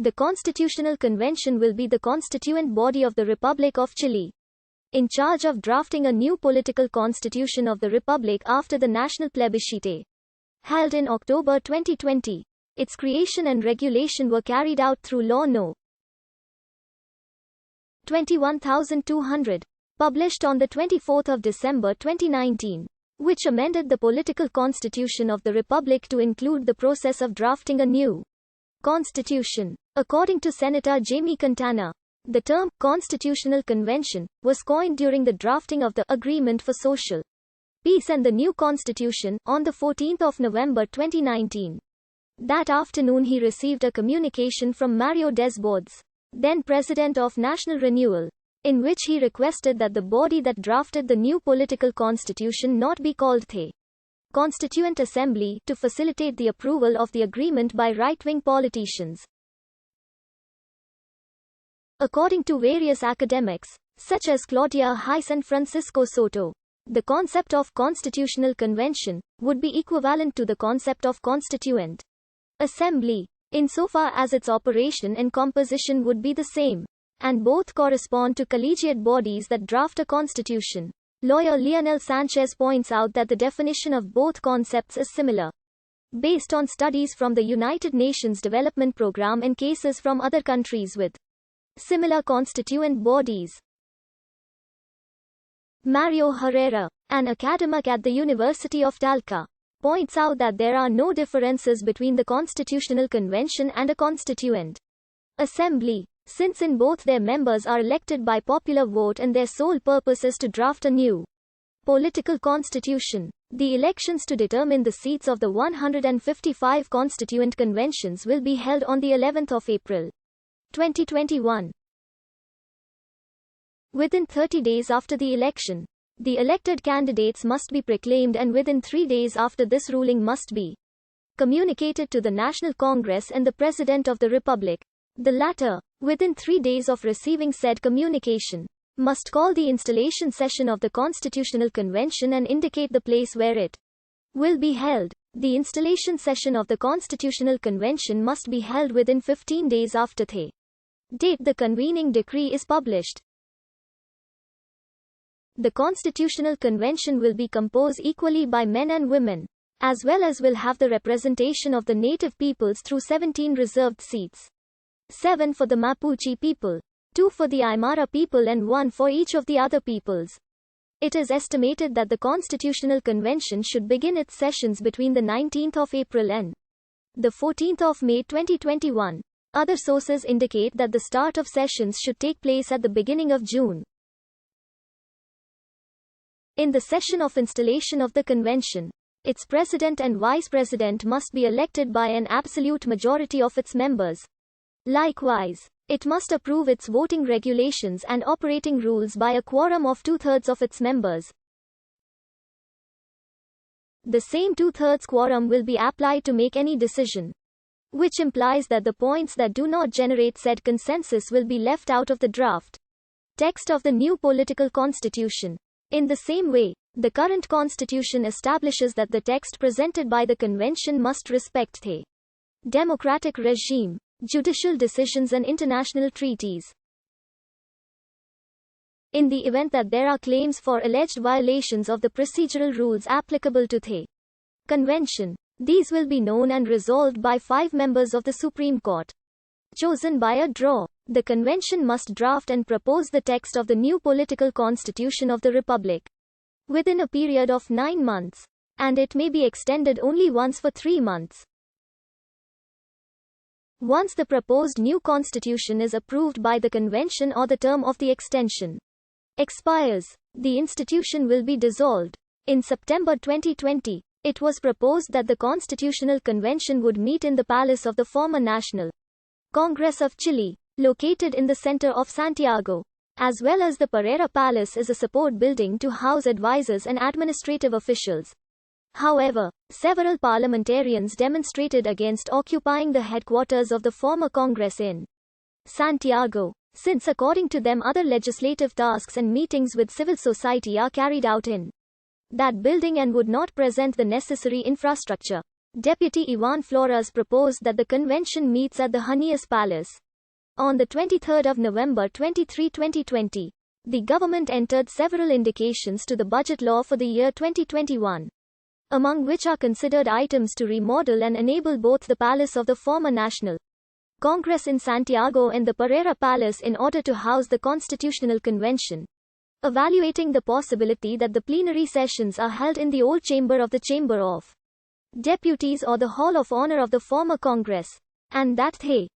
The Constitutional Convention will be the constituent body of the Republic of Chile, in charge of drafting a new political constitution of the Republic after the national plebiscite, held in October 2020. Its creation and regulation were carried out through Law No. 21200, published on 24 December 2019, which amended the political constitution of the Republic to include the process of drafting a new constitution. According to Senator Jamie Quintana, the term Constitutional Convention was coined during the drafting of the Agreement for Social Peace and the New Constitution on 14 November 2019. That afternoon he received a communication from Mario Desbordes, then President of National Renewal, in which he requested that the body that drafted the new political constitution not be called the Constituent Assembly, to facilitate the approval of the agreement by right-wing politicians. According to various academics, such as Claudia Heiss and Francisco Soto, the concept of constitutional convention would be equivalent to the concept of constituent assembly, insofar as its operation and composition would be the same, and both correspond to collegiate bodies that draft a constitution. Lawyer Leonel Sanchez points out that the definition of both concepts is similar, based on studies from the United Nations Development Programme and cases from other countries with similar constituent bodies. Mario Herrera, an academic at the University of Talca, points out that there are no differences between the Constitutional Convention and a Constituent Assembly, since in both their members are elected by popular vote and their sole purpose is to draft a new political constitution. The elections to determine the seats of the 155 constituent conventions will be held on the 11th of April, 2021. Within 30 days after the election, the elected candidates must be proclaimed, and within 3 days after this ruling must be communicated to the National Congress and the President of the Republic. The latter, within 3 days of receiving said communication, must call the installation session of the Constitutional Convention and indicate the place where it will be held. The installation session of the Constitutional Convention must be held within 15 days after the date the convening decree is published. The Constitutional Convention will be composed equally by men and women, as well as will have the representation of the native peoples through 17 reserved seats. 7 for the Mapuche people, 2 for the Aymara people and 1 for each of the other peoples. It is estimated that the Constitutional Convention should begin its sessions between the 19th of April and the 14th of May 2021. Other sources indicate that the start of sessions should take place at the beginning of June. In the session of installation of the convention, its president and vice president must be elected by an absolute majority of its members. Likewise, it must approve its voting regulations and operating rules by a quorum of 2/3 of its members. The same 2/3 quorum will be applied to make any decision, which implies that the points that do not generate said consensus will be left out of the draft text of the new political constitution. In the same way, the current constitution establishes that the text presented by the convention must respect the democratic regime, judicial decisions and international treaties. In the event that there are claims for alleged violations of the procedural rules applicable to the convention, these will be known and resolved by 5 members of the Supreme Court, chosen by a draw. The convention must draft and propose the text of the new political constitution of the Republic within a period of 9 months, and it may be extended only once for 3 months. Once the proposed new constitution is approved by the convention or the term of the extension expires, the institution will be dissolved. In September 2020, it was proposed that the Constitutional Convention would meet in the palace of the former National Congress of Chile, located in the center of Santiago, as well as the Pereira Palace is a support building to house advisors and administrative officials. However, several parliamentarians demonstrated against occupying the headquarters of the former Congress in Santiago, since according to them other legislative tasks and meetings with civil society are carried out in that building and would not present the necessary infrastructure. Deputy Ivan Flores proposed that the convention meets at the Hunias Palace. On the 23rd of November 2020, the government entered several indications to the budget law for the year 2021, among which are considered items to remodel and enable both the palace of the former National Congress in Santiago and the Pereira Palace in order to house the Constitutional Convention, evaluating the possibility that the plenary sessions are held in the old chamber of the Chamber of Deputies or the Hall of Honor of the former Congress, and that they